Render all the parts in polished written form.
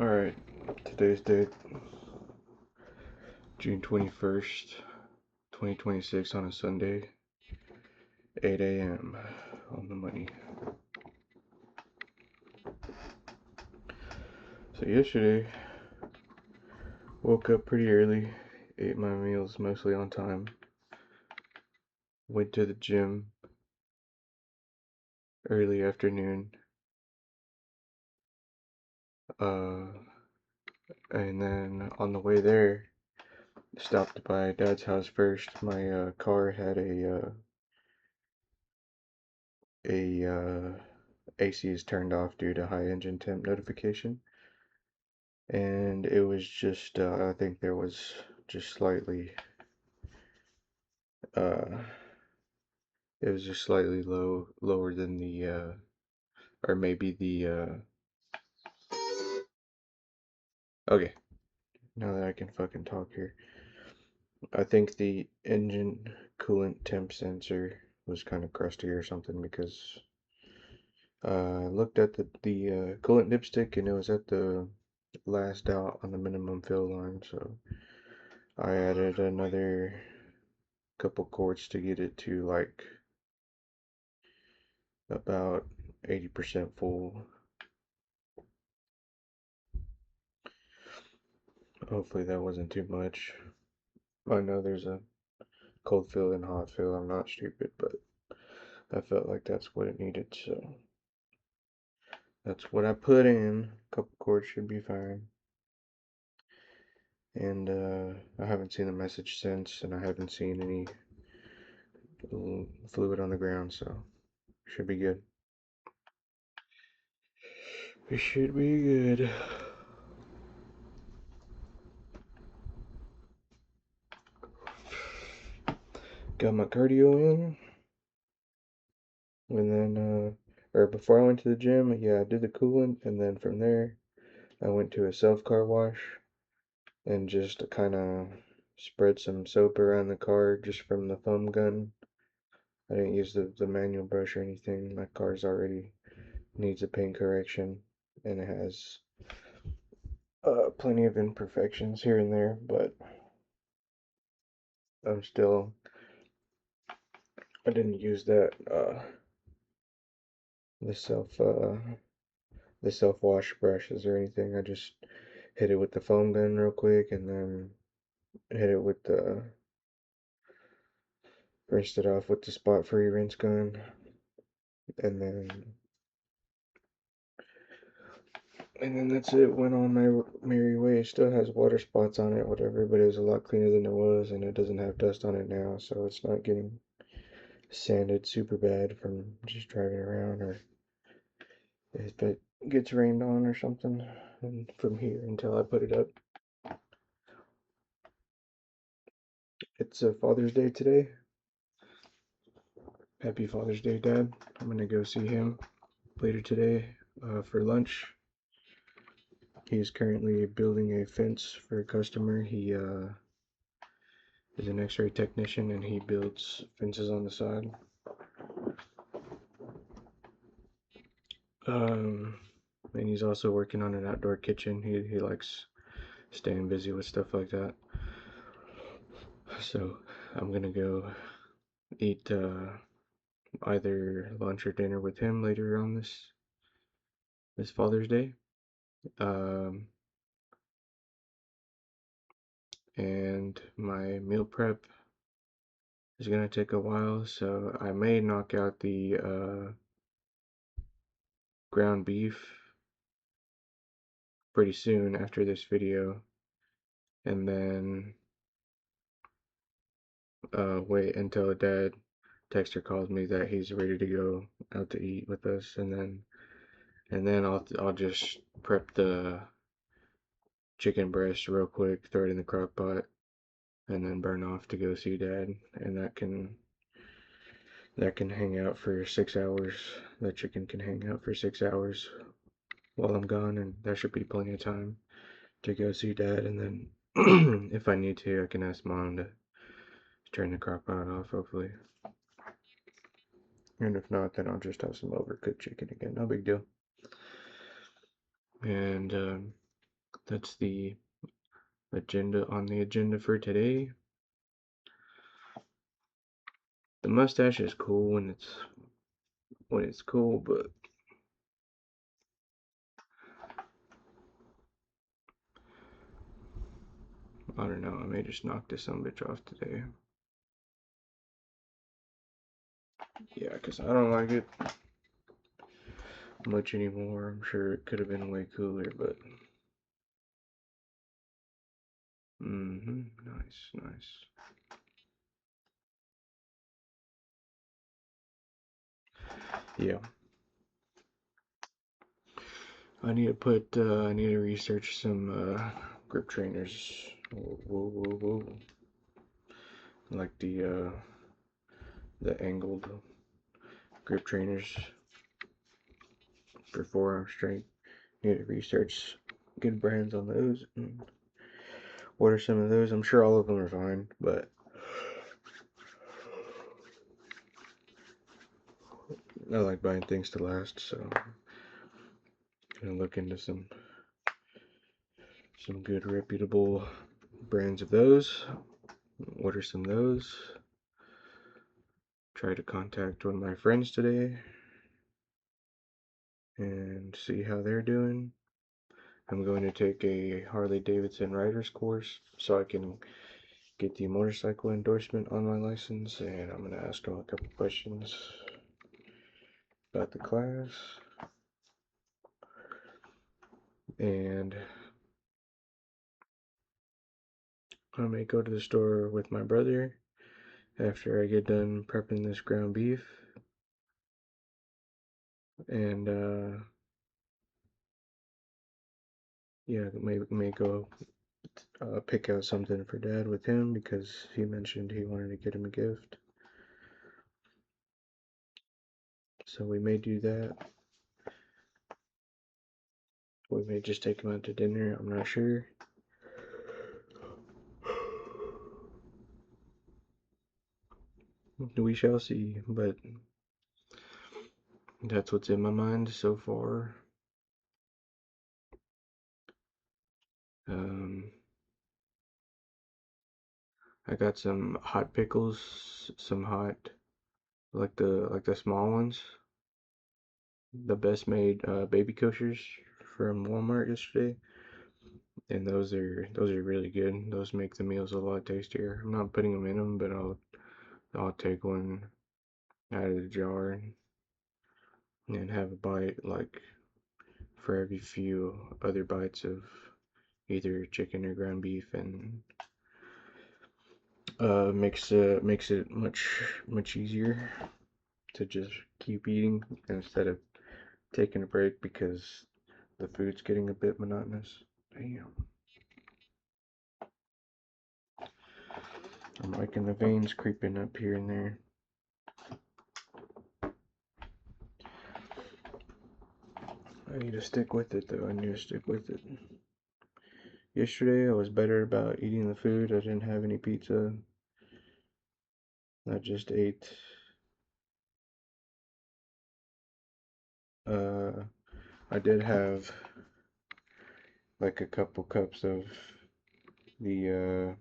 Alright, today's date, June 21st, 2026 on a Sunday, 8 a.m. on the money. So yesterday, woke up pretty early, ate my meals mostly on time, went to the gym early afternoon, and then on the way there, stopped by Dad's house first. My car had a AC is turned off due to high engine temp notification, and it was just I think there was just slightly uh it was just slightly lower than the or maybe the okay, now that I can fucking talk here, I think the engine coolant temp sensor was kind of crusty or something, because I looked at the coolant dipstick and it was at the last out on the minimum fill line, so I added another couple quarts to get it to like about 80% full. Hopefully that wasn't too much. I know there's a cold fill and hot fill. I'm not stupid, but I felt like that's what it needed, so that's what I put in. A couple quarts should be fine. And I haven't seen the message since, and I haven't seen any fluid on the ground, so should be good. It should be good. Got my cardio in, and then, or before I went to the gym, yeah, I did the coolant, and then from there, I went to a self car wash and just kind of spread some soap around the car just from the foam gun. I didn't use the manual brush or anything. My car's already needs a paint correction, and it has plenty of imperfections here and there, but I'm still, I didn't use that the self uh the self wash brushes or anything. I just hit it with the foam gun real quick, and then hit it with the rinsed it off with the spot free rinse gun, and then that's it. Went on my merry way. It still has water spots on it, whatever, but it was a lot cleaner than it was, and it doesn't have dust on it now, so it's not getting sanded super bad from just driving around, or if it gets rained on or something. And from here until I put it up, it's a Father's Day today. Happy Father's Day, Dad. I'm gonna go see him later today for lunch. He is currently building a fence for a customer. He is an X-ray technician, and he builds fences on the side. Um, and he's also working on an outdoor kitchen. He likes staying busy with stuff like that. So I'm gonna go eat either lunch or dinner with him later on this Father's Day. Um, and my meal prep is gonna take a while, so I may knock out the ground beef pretty soon after this video, and then wait until Dad texts or calls me that he's ready to go out to eat with us, and then I'll just prep the chicken breast real quick, throw it in the crock pot, and then burn off to go see Dad, and that can hang out for 6 hours. That chicken can hang out for 6 hours while I'm gone, and that should be plenty of time to go see Dad. And then if I need to, I can ask Mom to turn the crock pot off, hopefully. And if not, then I'll just have some overcooked chicken again. No big deal. And That's the agenda for today. The mustache is cool when it's cool, but I don't know. I may just knock this some bitch off today. Yeah, cause I don't like it much anymore. I'm sure it could have been way cooler, but nice, nice. Yeah, I need to research some grip trainers. Whoa. Like the angled grip trainers for forearm strength. Need to research good brands on those. Order some of those. I'm sure all of them are fine, but I like buying things to last, so gonna look into some good reputable brands of those. Order some of those. Try to contact one of my friends today and see how they're doing. I'm going to take a Harley Davidson rider's course so I can get the motorcycle endorsement on my license, and I'm going to ask them a couple questions about the class. And I may go to the store with my brother after I get done prepping this ground beef. And yeah, may go pick out something for Dad with him because he mentioned he wanted to get him a gift. So we may do that. We may just take him out to dinner. I'm not sure. We shall see, but that's what's in my mind so far. Um, I got some hot pickles, some hot like the small ones, the best made baby koshers from Walmart yesterday, and those are really good. Those make the meals a lot tastier. I'm not putting them in them, but I'll take one out of the jar and have a bite like for every few other bites of either chicken or ground beef, and makes it much easier to just keep eating instead of taking a break because the food's getting a bit monotonous. Damn. I'm liking the veins creeping up here and there. I need to stick with it though. I need to stick with it. Yesterday I was better about eating the food. I didn't have any pizza. I just ate uh I did have like a couple cups of the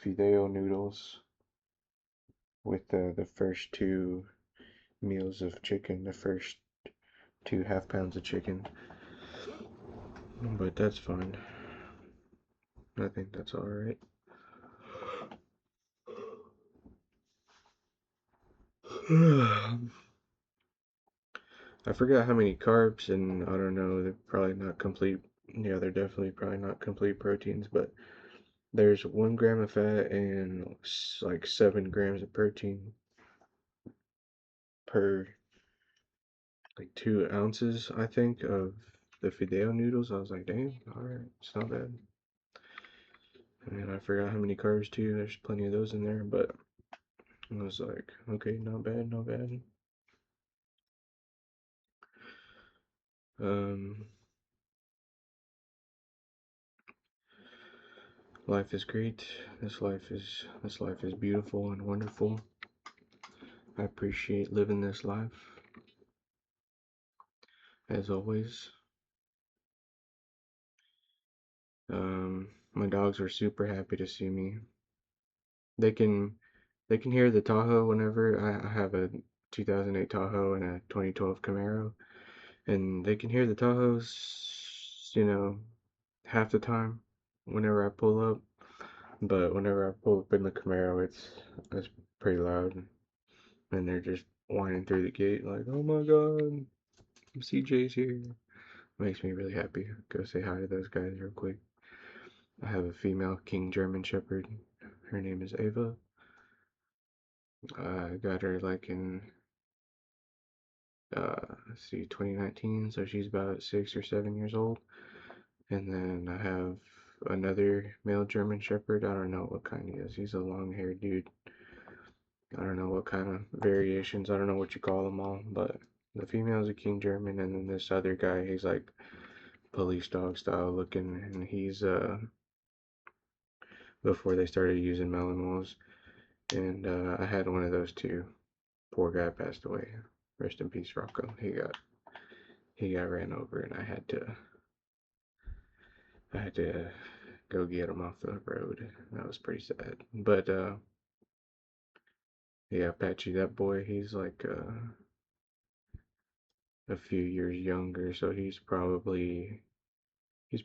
fideo noodles with the first two meals of chicken, the first 2 half pounds of chicken. But that's fine. I think that's alright. I forgot how many carbs, and I don't know, they're probably not complete. Yeah, they're definitely probably not complete proteins, but there's 1 gram of fat and like 7 grams of protein per like 2 ounces, I think, of the Fideo noodles. I was like, dang, alright, it's not bad. And I forgot how many carbs too. There's plenty of those in there, but I was like, okay, not bad, not bad. Um, life is great. This life is beautiful and wonderful. I appreciate living this life as always. My dogs were super happy to see me. They can they can hear the Tahoe whenever I have a 2008 Tahoe and a 2012 Camaro, and they can hear the Tahoes, half the time whenever I pull up. But whenever I pull up in the Camaro, it's pretty loud, and they're just whining through the gate like, "Oh my God, CJ's here." Makes me really happy. Go say hi to those guys real quick. I have a female King German Shepherd. Her name is Ava. I got her like in let's see, 2019, so she's about 6 or 7 years old. And then I have another male German Shepherd. I don't know what kind he is. He's a long-haired dude. I don't know what kind of variations. I don't know what you call them all, but the female is a King German, and then this other guy, he's like police dog style looking, and he's before they started using Malinois, and I had one of those too. Poor guy passed away. Rest in peace, Rocco. He got ran over, and I had to go get him off the road. That was pretty sad. But yeah, Apache, that boy, he's like a few years younger, so he's probably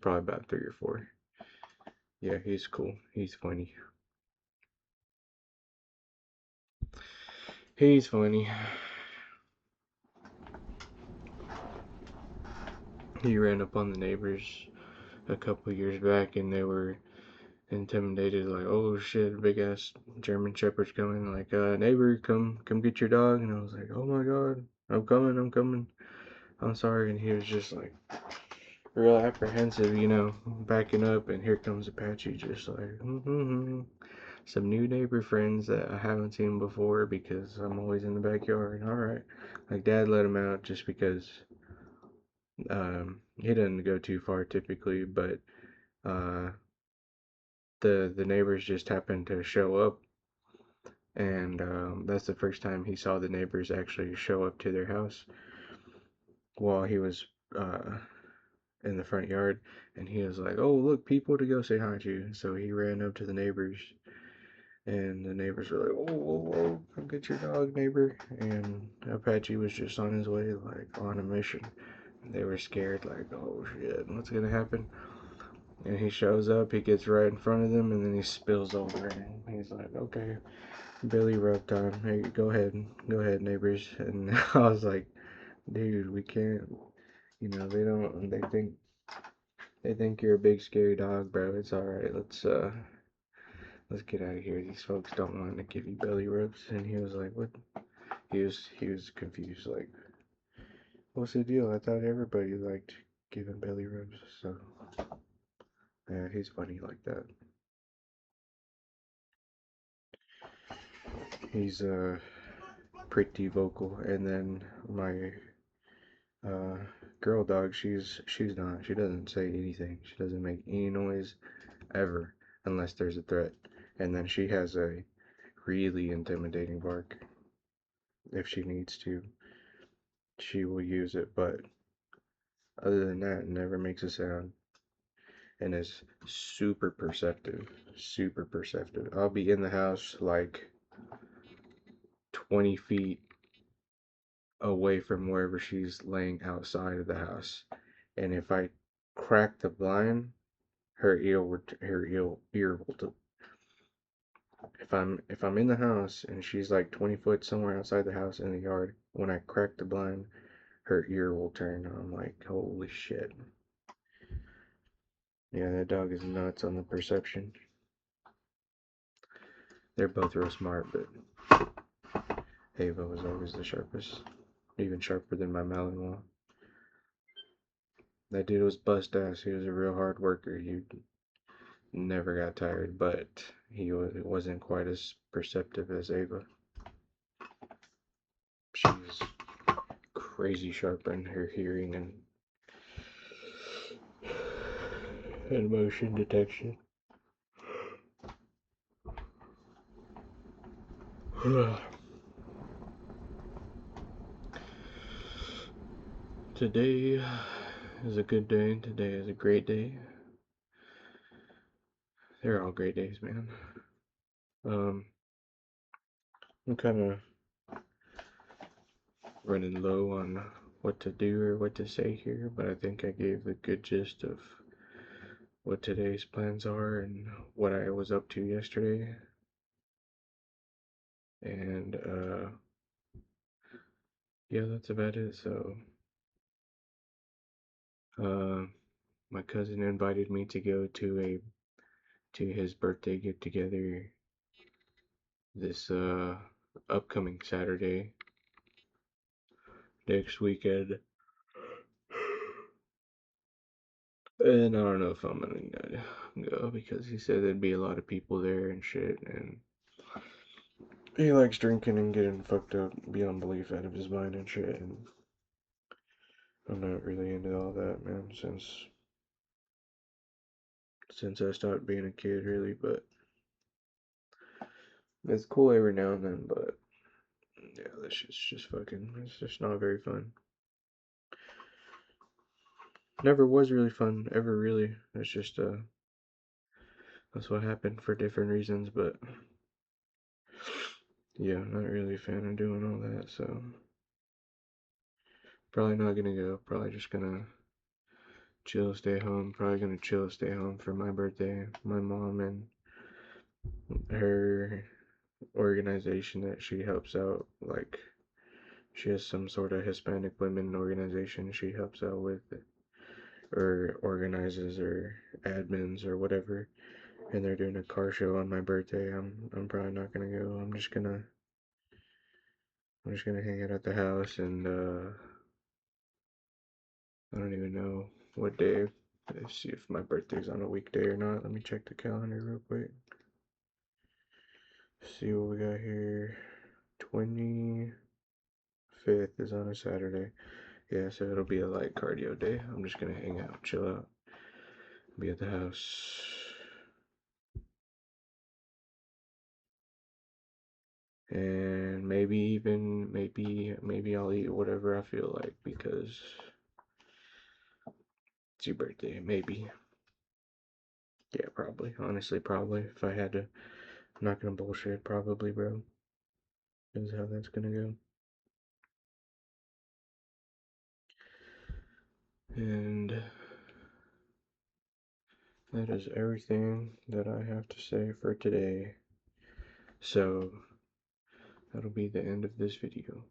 about 3 or 4. Yeah, he's cool. He's funny. He's funny. He ran up on the neighbors a couple years back, and they were intimidated, like, "Oh shit, big ass German Shepherd's coming!" Like, neighbor, come get your dog. And I was like, "Oh my God, I'm coming. I'm sorry." And he was just like real apprehensive, backing up. And here comes Apache, just like, some new neighbor friends that I haven't seen before because I'm always in the backyard. All right, like Dad let him out just because he doesn't go too far typically, but uh, the neighbors just happened to show up, and that's the first time he saw the neighbors actually show up to their house while he was uh, in the front yard, and he was like, "Oh, look, people to go say hi to." So he ran up to the neighbors, and the neighbors were like, "Whoa, whoa, whoa, come get your dog, neighbor." And Apache was just on his way, like on a mission. They were scared, like, "Oh shit, what's gonna happen?" And he shows up, he gets right in front of them, and then he spills over, and he's like, "Okay, Billy rub time. Hey, go ahead, neighbors." And I was like, "Dude, we can't. They don't. They think you're a big scary dog, bro. It's all right. Let's get out of here. These folks don't want to give you belly rubs." And he was like, "What?" He was confused. Like, "What's the deal? I thought everybody liked giving belly rubs." So yeah, he's funny like that. He's pretty vocal. And then my uh girl dog, she's not. She doesn't say anything. She doesn't make any noise ever unless there's a threat. And then she has a really intimidating bark. If she needs to, she will use it, but other than that, never makes a sound, and is super perceptive. Super perceptive. I'll be in the house like 20 feet away from wherever she's laying outside of the house, and if I crack the blind, her ear will. If I'm in the house and she's like 20 foot somewhere outside the house in the yard, when I crack the blind, her ear will turn. I'm like, holy shit. Yeah, that dog is nuts on the perception. They're both real smart, but Ava was always the sharpest. Even sharper than my Malinois. That dude was bust ass. He was a real hard worker. He never got tired, but he wasn't quite as perceptive as Ava. She's crazy sharp in her hearing and motion detection. Today is a good day. Today is a great day. they're all great days, man. I'm kind of running low on what to do or what to say here, but I think I gave the good gist of what today's plans are and what I was up to yesterday. And yeah, that's about it. So uh, my cousin invited me to go to his birthday get together this upcoming Saturday next weekend. And I don't know if I'm gonna go because he said there'd be a lot of people there and shit, and he likes drinking and getting fucked up beyond belief out of his mind and shit, and I'm not really into all that, man, since I stopped being a kid, really, but it's cool every now and then, but yeah, this shit's just fucking, it's just not very fun. Never was really fun, ever really. It's just, that's what happened for different reasons, but yeah, I'm not really a fan of doing all that, so probably not gonna go. Probably just gonna chill, stay home. Probably gonna chill, stay home for my birthday. My mom and her organization that she helps out, like, she has some sort of Hispanic women organization she helps out with, or organizes, or admins, or whatever. And they're doing a car show on my birthday. I'm probably not gonna go. I'm just gonna hang out at the house, and I don't even know what day. Let's see if my birthday's on a weekday or not. Let me check the calendar real quick. See what we got here. 25th is on a Saturday. Yeah, so it'll be a light cardio day. I'm just gonna hang out, chill out, be at the house. And maybe I'll eat whatever I feel like because it's your birthday. Maybe. Yeah, probably. Honestly, probably. If I had to, I'm not gonna bullshit. Probably, bro. Is how that's gonna go. And that is everything that I have to say for today. So that'll be the end of this video.